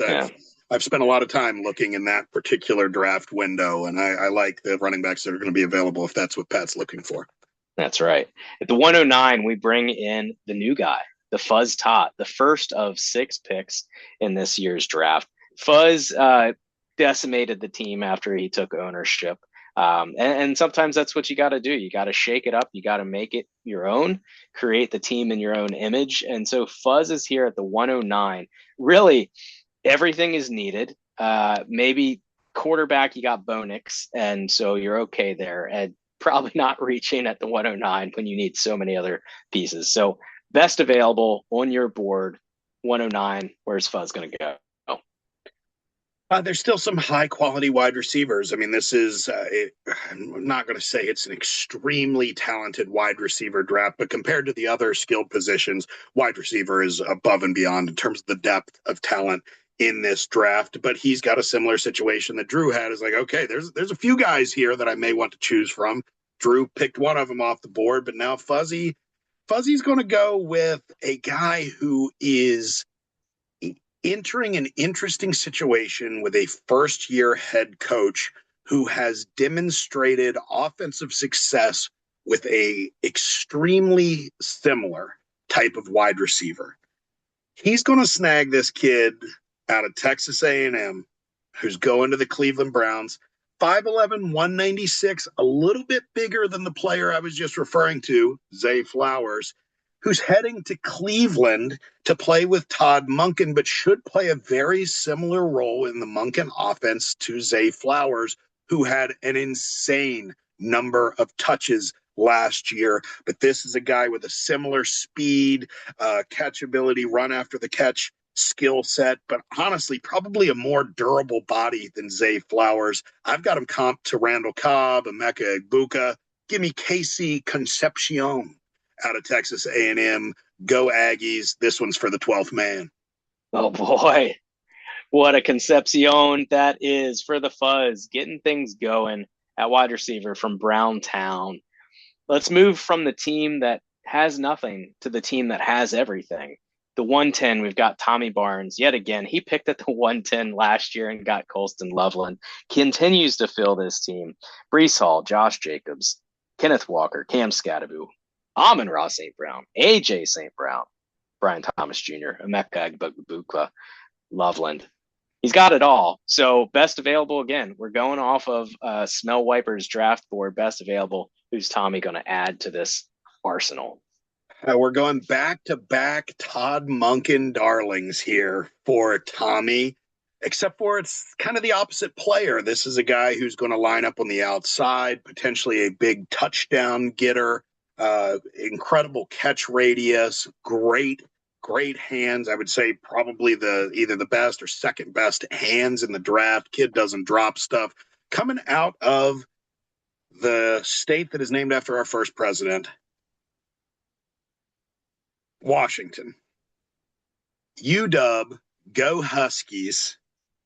I've spent a lot of time looking in that particular draft window, and I like the running backs that are going to be available if that's what Pat's looking for. That's right. At the 109, we bring in the new guy, the Fuzz Tot, the first of 6 picks in this year's draft. Fuzz decimated the team after he took ownership. And sometimes that's what you got to do. You got to shake it up. You got to make it your own, create the team in your own image. And so Fuzz is here at the 109. Really, everything is needed. Maybe quarterback, you got Bo Nix, and so you're okay there. And probably not reaching at the 109 when you need so many other pieces. So best available on your board, 109. Where's Fuzz going to go? There's still some high quality wide receivers. I mean, this is, I'm not going to say it's an extremely talented wide receiver draft, but compared to the other skilled positions, wide receiver is above and beyond in terms of the depth of talent in this draft. But he's got a similar situation that Drew had. Is like, okay, there's a few guys here that I may want to choose from. Drew picked one of them off the board, but now Fuzzy's going to go with a guy who is entering an interesting situation with a first-year head coach who has demonstrated offensive success with a extremely similar type of wide receiver. He's going to snag this kid out of Texas A&M who's going to the Cleveland Browns. 5'11", 196, a little bit bigger than the player I was just referring to, Zay Flowers, who's heading to Cleveland to play with Todd Monken, but should play a very similar role in the Monken offense to Zay Flowers, who had an insane number of touches last year. But this is a guy with a similar speed, catchability, run after the catch skill set, but honestly, probably a more durable body than Zay Flowers. I've got him comped to Randall Cobb, Emeka Egbuka. Give me Casey Concepcion out of Texas A&M. Go Aggies. This one's for the 12th man. Oh, boy. What a Concepcion that is for the Fuzz, getting things going at wide receiver from Browntown. Let's move from the team that has nothing to the team that has everything. The 110, we've got Tommy Barnes. Yet again, he picked at the 110 last year and got Colston Loveland. Continues to fill this team. Brees Hall, Josh Jacobs, Kenneth Walker, Cam Scatterbu, Amon-Ra St. Brown, AJ St. Brown, Brian Thomas Jr., Emeka Egbuka, Loveland. He's got it all. So best available again. We're going off of Smell Wiper's draft board. Best available. Who's Tommy going to add to this arsenal? We're going back-to-back Todd Monken darlings here for Tommy, except for it's kind of the opposite player. This is a guy who's going to line up on the outside, potentially a big touchdown getter, incredible catch radius, great hands. I would say probably either the best or second best hands in the draft. Kid doesn't drop stuff. Coming out of the state that is named after our first president, Washington. UW, go Huskies,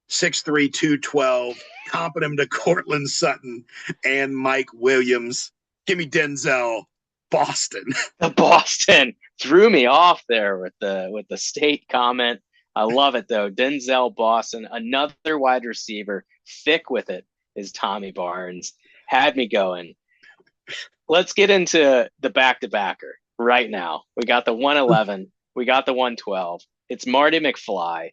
6'3", 212, comping him to Cortland Sutton and Mike Williams. Give me Denzel, Boston. The Boston threw me off there with the state comment. I love it though. Denzel Boston, another wide receiver, thick with it is Tommy Barnes. Had me going. Let's get into the back-to-backer right now. We got the 111. We got the 112. It's Marty McFly.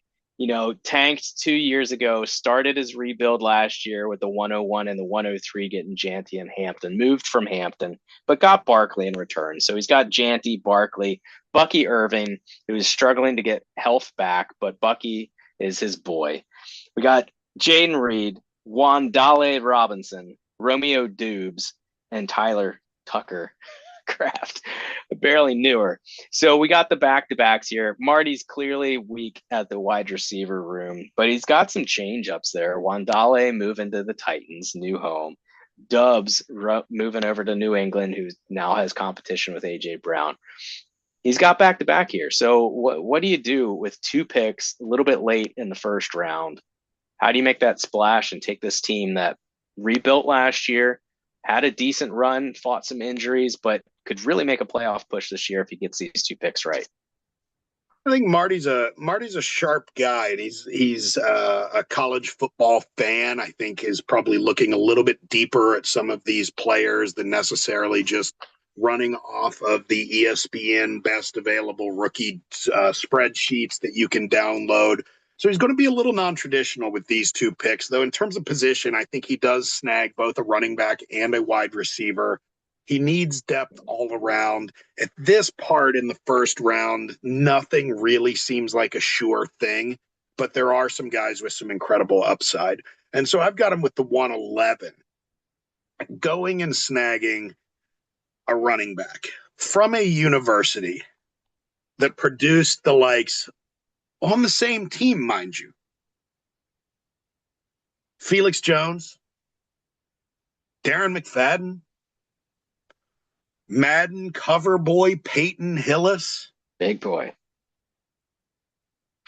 Tanked 2 years ago, started his rebuild last year with the 101 and the 103 getting Janty and Hampton. Moved from Hampton, but got Barkley in return. So he's got Janty, Barkley, Bucky Irving, who is struggling to get health back, but Bucky is his boy. We got Jaden Reed, Wandale Robinson, Romeo Dubes, and Tyler Tucker Craft, barely newer. So we got the back-to-backs here. Marty's clearly weak at the wide receiver room, but he's got some change-ups there. Wandale moving to the Titans, new home. Dubs moving over to New England, who now has competition with A.J. Brown. He's got back-to-back here. So what do you do with 2 picks a little bit late in the first round? How do you make that splash and take this team that rebuilt last year, had a decent run, fought some injuries, but could really make a playoff push this year if he gets these 2 picks right? I think Marty's a sharp guy, and he's a college football fan. I think is probably looking a little bit deeper at some of these players than necessarily just running off of the ESPN best available rookie spreadsheets that you can download. So he's going to be a little non-traditional with these 2 picks, though. In terms of position, I think he does snag both a running back and a wide receiver. He needs depth all around. At this part in the first round, nothing really seems like a sure thing, but there are some guys with some incredible upside. And so I've got him with the 111, going and snagging a running back from a university that produced the likes on the same team, mind you. Felix Jones, Darren McFadden, Madden cover boy Peyton Hillis. Big boy.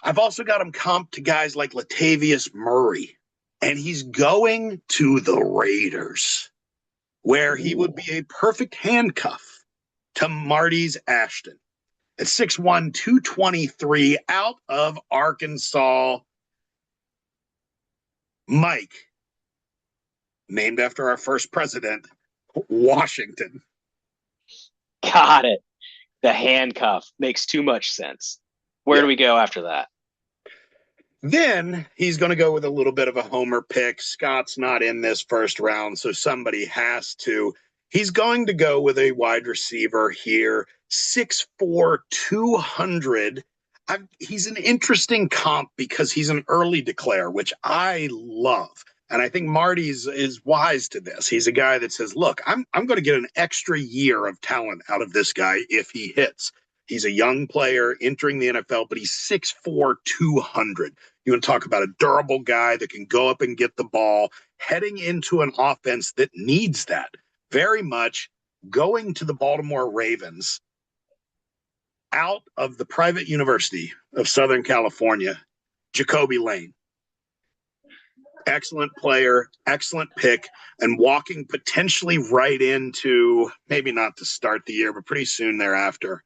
I've also got him comped to guys like Latavius Murray, and he's going to the Raiders, where he would be a perfect handcuff to Marty's Ashton. At 6'1", 223, out of Arkansas. Mike, named after our first president, Washington. Got it. The handcuff makes too much sense. Where do we go after that? Then he's going to go with a little bit of a homer pick. Scott's not in this first round, so somebody has to. He's going to go with a wide receiver here, 6'4", 200. He's an interesting comp because he's an early declare, which I love. And I think Marty's is wise to this. He's a guy that says, look, I'm going to get an extra year of talent out of this guy if he hits. He's a young player entering the NFL, but he's 6'4", 200. You want to talk about a durable guy that can go up and get the ball, heading into an offense that needs that very much, going to the Baltimore Ravens out of the private University of Southern California, Jacoby Lane. Excellent player, excellent pick, and walking potentially right into, maybe not to start the year, but pretty soon thereafter,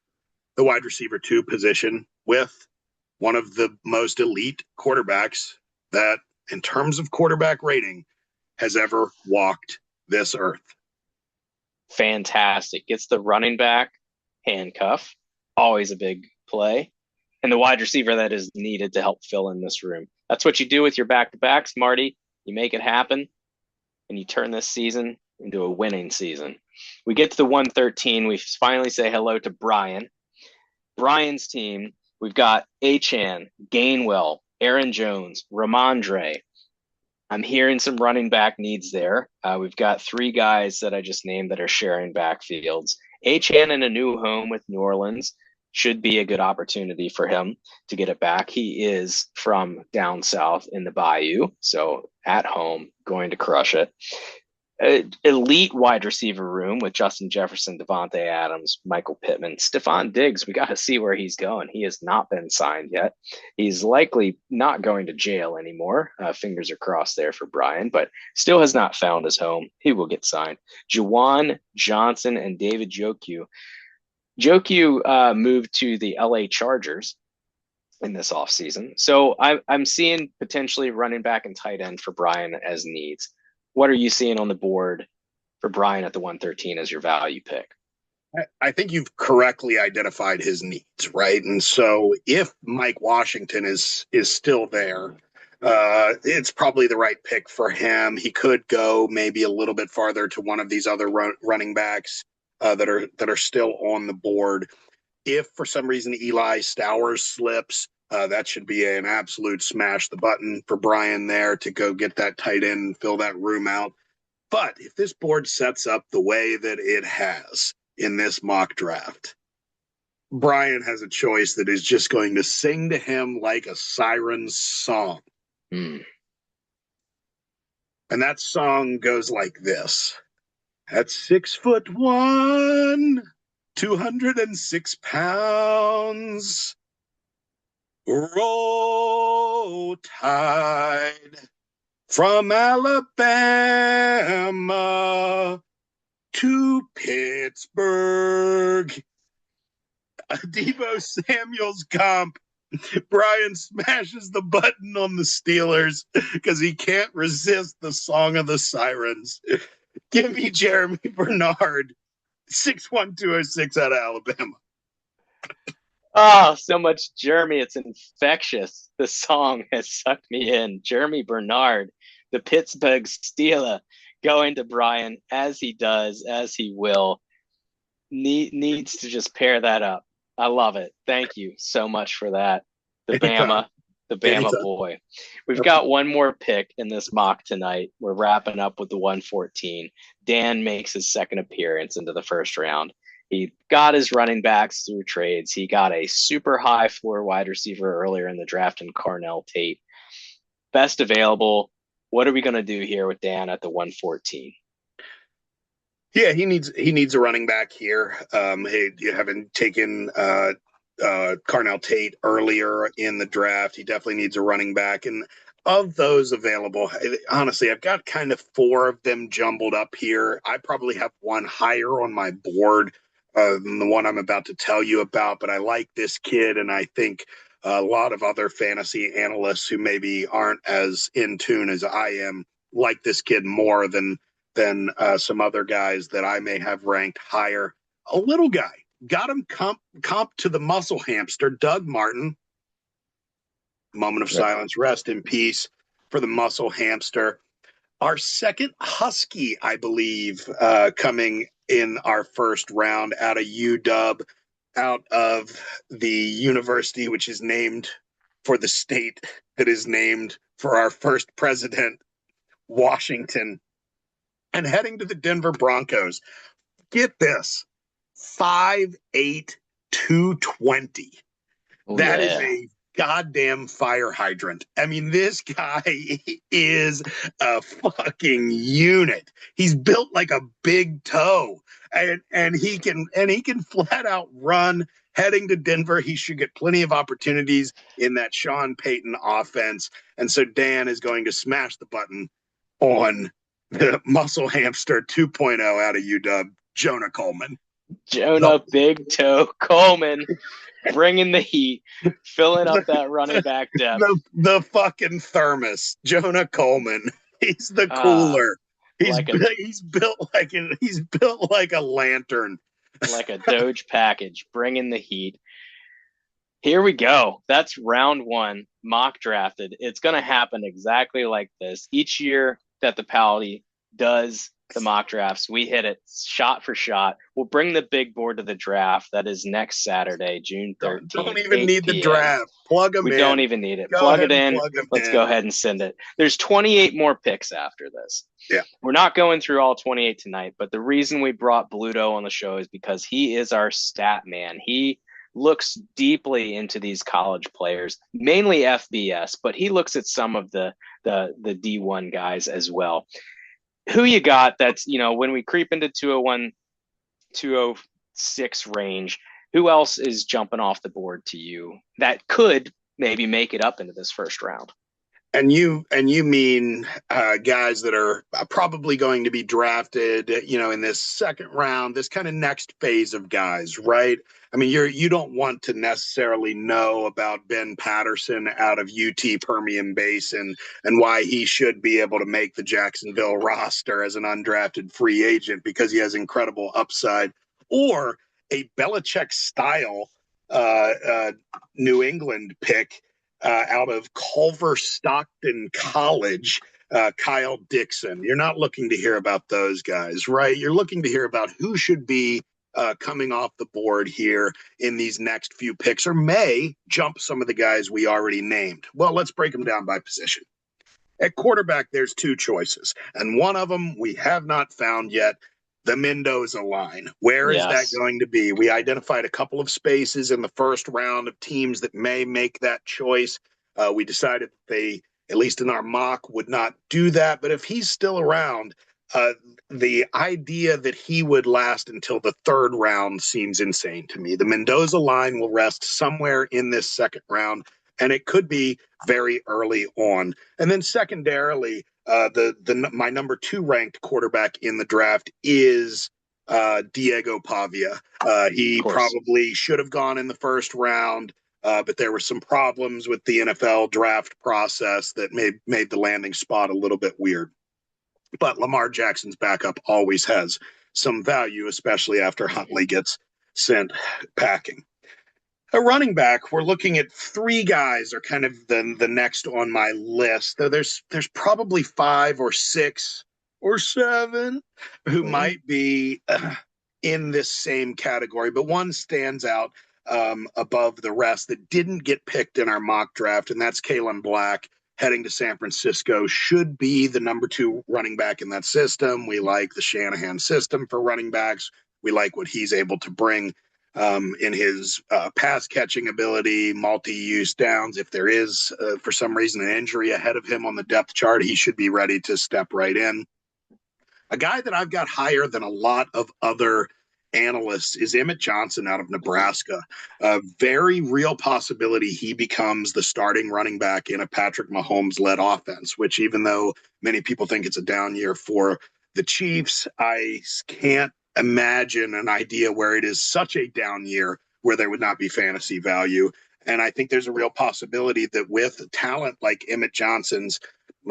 the wide receiver 2 position with one of the most elite quarterbacks that, in terms of quarterback rating, has ever walked this earth. Fantastic. Gets the running back handcuff, always a big play, and the wide receiver that is needed to help fill in this room. That's what you do with your back-to-backs, Marty. You make it happen, and you turn this season into a winning season. We get to the 113. We finally say hello to Brian. Brian's team, we've got Achane, Gainwell, Aaron Jones, Ramondre. I'm hearing some running back needs there. We've got 3 guys that I just named that are sharing backfields. Achane in a new home with New Orleans should be a good opportunity for him to get it back. He is from down south in the Bayou, so at home, going to crush it. Elite wide receiver room with Justin Jefferson, Devontae Adams, Michael Pittman, Stephon Diggs. We got to see where he's going. He has not been signed yet. He's likely not going to jail anymore. Fingers are crossed there for Brian, but still has not found his home. He will get signed. Juwan Johnson and David Njoku. Njoku moved to the LA Chargers in this offseason. So I'm seeing potentially running back and tight end for Brian as needs. What are you seeing on the board for Brian at the 113 as your value pick? I think you've correctly identified his needs, right? And so if Mike Washington is still there, it's probably the right pick for him. He could go maybe a little bit farther to one of these other running backs that are still on the board. If for some reason Eli Stowers slips, that should be an absolute smash the button for Brian there to go get that tight end and fill that room out. But if this board sets up the way that it has in this mock draft, Brian has a choice that is just going to sing to him like a siren's song. And that song goes like this. At 6'1", 206 pounds, roll tide from Alabama to Pittsburgh. Deebo Samuel's comp. Brian smashes the button on the Steelers because he can't resist the song of the sirens. Give me Jeremy Bernard, 6'1", 206 out of Alabama. Oh, so much Jeremy. It's infectious. The song has sucked me in. Jeremy Bernard, the Pittsburgh Steeler, going to Brian as he does, as he will. Needs to just pair that up. I love it. Thank you so much for that. The Bama boy. We've got one more pick in this mock tonight. We're wrapping up with the 114. Dan makes his second appearance into the first round. He got his running backs through trades. He got a super high floor wide receiver earlier in the draft in Carnell Tate. Best available. What are we going to do here with Dan at the 114? Yeah, he needs a running back here. You haven't taken Carnell Tate earlier in the draft. He definitely needs a running back. And of those available, honestly, I've got kind of 4 of them jumbled up here. I probably have one higher on my board than the one I'm about to tell you about, but I like this kid, and I think a lot of other fantasy analysts who maybe aren't as in tune as I am like this kid more than some other guys that I may have ranked higher. A little guy. Got him comp to the muscle hamster, Doug Martin. Moment of silence. Rest in peace for the muscle hamster. Our second Husky, I believe, coming in our first round out of UW, out of the university which is named for the state that is named for our first president, Washington, and heading to the Denver Broncos. Get this, 5'8", 220. That is a goddamn fire hydrant. I mean, this guy is a fucking unit. He's built like a big toe, and he can flat out run. Heading to Denver, he should get plenty of opportunities in that Sean Payton offense. And so Dan is going to smash the button on the muscle hamster 2.0 out of UW, Jonah Coleman. Jonah Big Toe Coleman bringing the heat, filling up that running back depth. The fucking thermos, Jonah Coleman. He's the Ah, cooler. like a He's built like a lantern. like a Doge package, bringing the heat. Here we go. That's round one, mock drafted. It's going to happen exactly like this. Each year that the Paladie does the mock drafts, we hit it shot for shot. We'll bring the big board to the draft. That is next Saturday, June 13th. Don't even 8 need the p.m. draft. Plug them We in. don't even need it. Go Plug ahead it and in. plug them Let's in. go ahead and send it. There's 28 more picks after this. Yeah. We're not going through all 28 tonight, but the reason we brought Bluto on the show is because he is our stat man. He looks deeply into these college players, mainly FBS, but he looks at some of the D1 guys as well. Who you got that's, when we creep into 201, 206 range, who else is jumping off the board to you that could maybe make it up into this first round? And you mean guys that are probably going to be drafted, in this second round, this kind of next phase of guys, right? I mean, you don't want to necessarily know about Ben Patterson out of UT Permian Basin and why he should be able to make the Jacksonville roster as an undrafted free agent because he has incredible upside, or a Belichick style New England pick out of Culver Stockton College, Kyle Dixon. You're not looking to hear about those guys, right? You're looking to hear about who should be coming off the board here in these next few picks, or may jump some of the guys we already named. Well, let's break them down by position. At quarterback, there's two choices, and one of them we have not found yet. The Mendoza line. Where is that going to be? We identified a couple of spaces in the first round of teams that may make that choice. We decided they, at least in our mock, would not do that. But if he's still around, the idea that he would last until the third round seems insane to me. The Mendoza line will rest somewhere in this second round, and it could be very early on. And then secondarily, my number 2 ranked quarterback in the draft is Diego Pavia. He probably should have gone in the first round, but there were some problems with the NFL draft process that made the landing spot a little bit weird. But Lamar Jackson's backup always has some value, especially after Huntley gets sent packing. A running back, we're looking at 3 guys are kind of the next on my list. There's probably 5 or 6 or 7 who might be in this same category, but one stands out above the rest that didn't get picked in our mock draft, and that's Kalen Black, heading to San Francisco. Should be the number 2 running back in that system. We like the Shanahan system for running backs. We like what he's able to bring in his pass catching ability, multi-use downs. If there is, for some reason, an injury ahead of him on the depth chart, he should be ready to step right in. A guy that I've got higher than a lot of other analysts is Emmett Johnson out of Nebraska. A very real possibility he becomes the starting running back in a Patrick Mahomes-led offense, which even though many people think it's a down year for the Chiefs, I can't imagine an idea where it is such a down year where there would not be fantasy value. And I think there's a real possibility that with talent like Emmett Johnson's,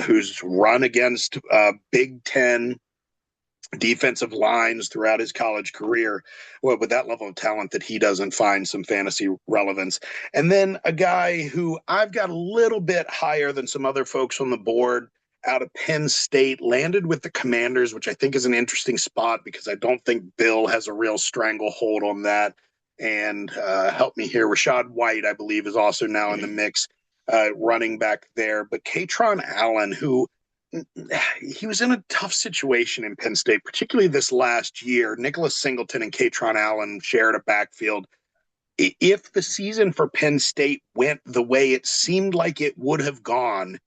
who's run against Big Ten defensive lines throughout his college career, well, with that level of talent, that he doesn't find some fantasy relevance. And then a guy who I've got a little bit higher than some other folks on the board, out of Penn State, landed with the Commanders, which I think is an interesting spot because I don't think Bill has a real stranglehold on that. And help me here, Rashad White, I believe, is also now in the mix, running back there. But Katron Allen, who he was in a tough situation in Penn State, particularly this last year. Nicholas Singleton and Katron Allen shared a backfield. If the season for Penn State went the way it seemed like it would have gone,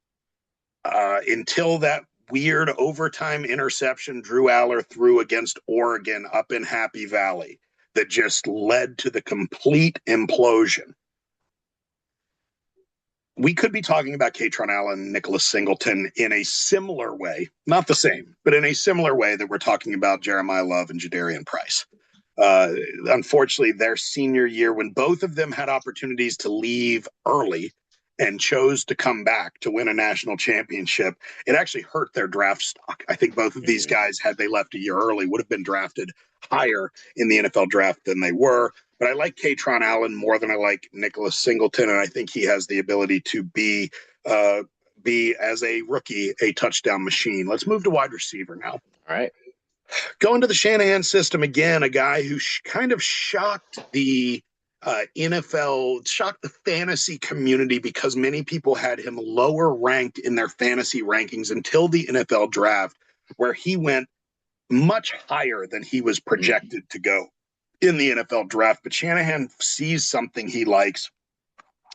until that weird overtime interception Drew Aller threw against Oregon up in Happy Valley that just led to the complete implosion, we could be talking about Katron Allen and Nicholas Singleton in a similar way, not the same, but in a similar way that we're talking about Jeremiah Love and Jadarian Price. Uh, Unfortunately, their senior year, when both of them had opportunities to leave early and chose to come back to win a national championship, it actually hurt their draft stock. I think both of these guys, had they left a year early, would have been drafted higher in the NFL draft than they were. But I like Katron Allen more than I like Nicholas Singleton, and I think he has the ability to be as a rookie a touchdown machine. Let's move to wide receiver now. All right. Going to the Shanahan system again, a guy who kind of shocked the NFL, shocked the fantasy community because many people had him lower ranked in their fantasy rankings until the NFL draft, where he went much higher than he was projected to go in the NFL draft. But Shanahan sees something he likes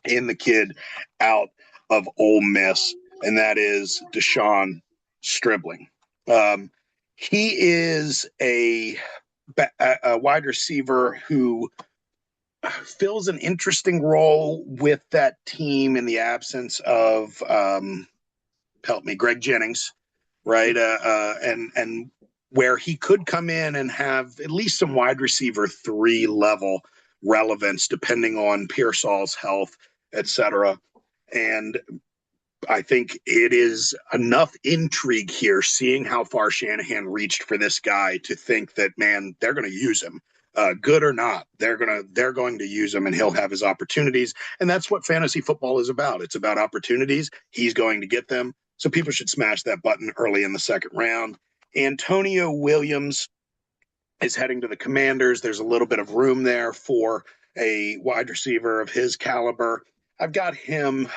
in the kid out of Ole Miss, and that is Deshaun Stribling. He is a wide receiver who fills an interesting role with that team in the absence of help me, Greg Jennings, right? And where he could come in and have at least some wide receiver 3 level relevance, depending on Pearsall's health, etc. And I think it is enough intrigue here, seeing how far Shanahan reached for this guy, to think that, man, they're going to use him, good or not. They're going to use him, and he'll have his opportunities. And that's what fantasy football is about. It's about opportunities. He's going to get them. So people should smash that button early in the second round. Antonio Williams is heading to the Commanders. There's a little bit of room there for a wide receiver of his caliber. I've got him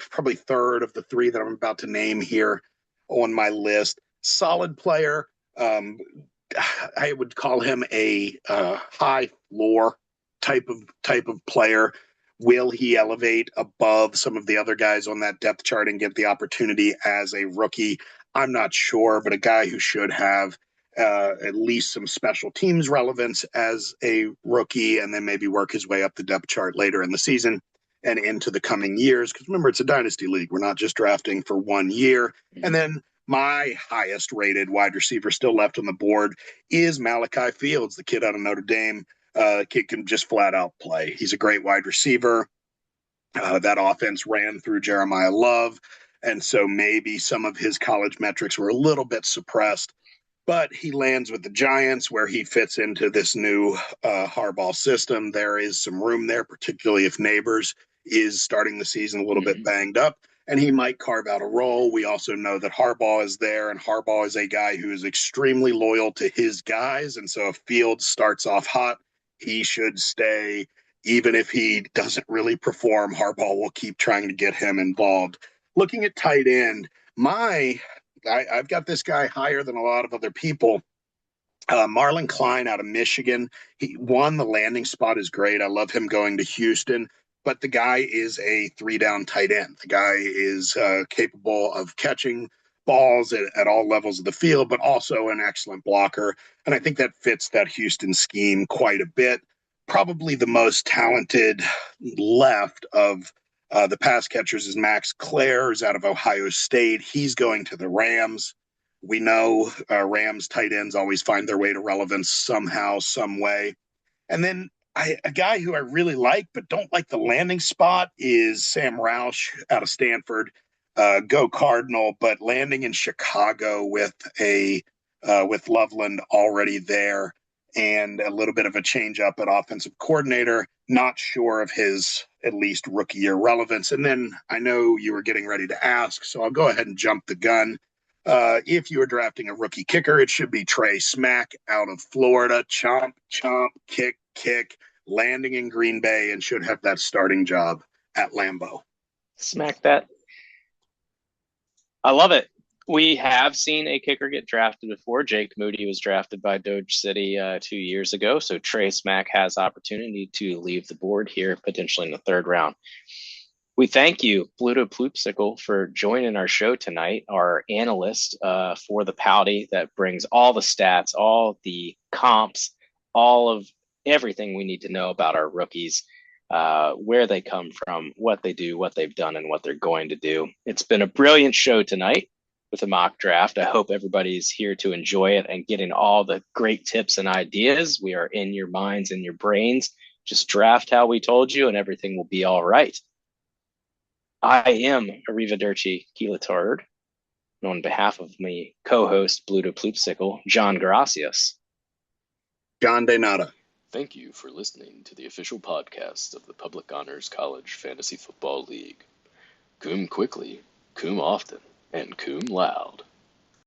probably third of the 3 that I'm about to name here on my list. Solid player. I would call him a high floor type of player. Will he elevate above some of the other guys on that depth chart and get the opportunity as a rookie? I'm not sure, but a guy who should have at least some special teams relevance as a rookie, and then maybe work his way up the depth chart later in the season and into the coming years. Because remember, it's a dynasty league. We're not just drafting for 1 year. And then my highest rated wide receiver still left on the board is Malachi Fields, the kid out of Notre Dame. Kid can just flat out play. He's a great wide receiver. That offense ran through Jeremiah Love, and so maybe some of his college metrics were a little bit suppressed. But he lands with the Giants, where he fits into this new Harbaugh system. There is some room there, particularly if Neighbors is starting the season a little bit banged up, and he might carve out a role. We also know that Harbaugh is there, and Harbaugh is a guy who is extremely loyal to his guys. And so if Fields starts off hot, he should stay. Even if he doesn't really perform, Harbaugh will keep trying to get him involved. Looking at tight end, I've got this guy higher than a lot of other people. Marlon Klein out of Michigan. He won. The landing spot is great. I love him going to Houston. But the guy is a 3-down tight end. The guy is capable of catching balls at all levels of the field, but also an excellent blocker. And I think that fits that Houston scheme quite a bit. Probably the most talented left of the pass catchers is Max Clare out of Ohio State. He's going to the Rams. We know Rams tight ends always find their way to relevance somehow, some way. And then a guy who I really like but don't like the landing spot is Sam Roush out of Stanford. Go Cardinal, but landing in Chicago with Loveland already there and a little bit of a change up at offensive coordinator. Not sure of his at least rookie year relevance. And then I know you were getting ready to ask, so I'll go ahead and jump the gun. If you are drafting a rookie kicker, it should be Trey Smack out of Florida. Chomp, chomp, kick, landing in Green Bay, and should have that starting job at Lambeau. Smack that. I love it. We have seen a kicker get drafted before. Jake Moody was drafted by Dodge City 2 years ago. So Trey Smack has opportunity to leave the board here, potentially in the 3rd round. We thank you, Pluto Plupsicle, for joining our show tonight, our analyst for the Paude that brings all the stats, all the comps, all of everything we need to know about our rookies, where they come from, what they do, what they've done, and what they're going to do. It's been a brilliant show tonight. with a mock draft. I hope everybody's here to enjoy it and getting all the great tips and ideas. We are in your minds and your brains. Just draft how we told you, and everything will be all right. I am Arrivederci Keelatard. On behalf of my co-host, Bluto Ploopsicle, John Gracias. John De Nada. Thank you for listening to the official podcast of the Public Honors College Fantasy Football League. Cum quickly, cum often, and cum loud.